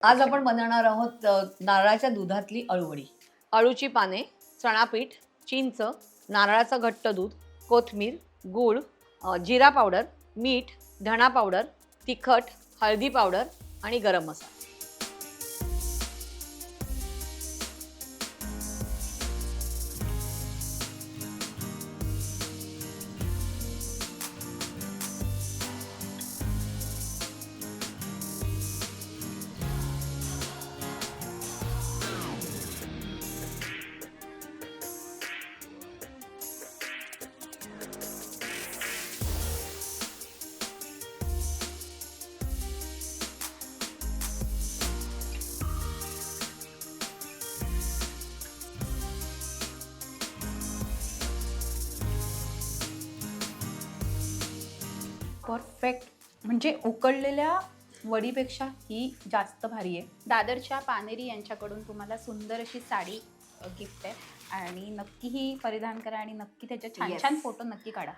आज आपण बनवणार आहोत नारळाच्या दुधातली अळूवडी. अळूची पाने, चणापीठ, चिंच, नारळाचं घट्ट दूध, कोथिंबीर, गूळ, जिरा पावडर, मीठ, धणा पावडर, तिखट, हळदी पावडर आणि गरम मसाला. परफेक्ट. म्हणजे उकळलेल्या वडीपेक्षा ही जास्त भारी आहे. दादरच्या पानेरी यांच्याकडून तुम्हाला सुंदर अशी साडी गिफ्ट आहे आणि नक्की ही परिधान करा आणि नक्की त्याचे छान Yes. छान फोटो नक्की काढा.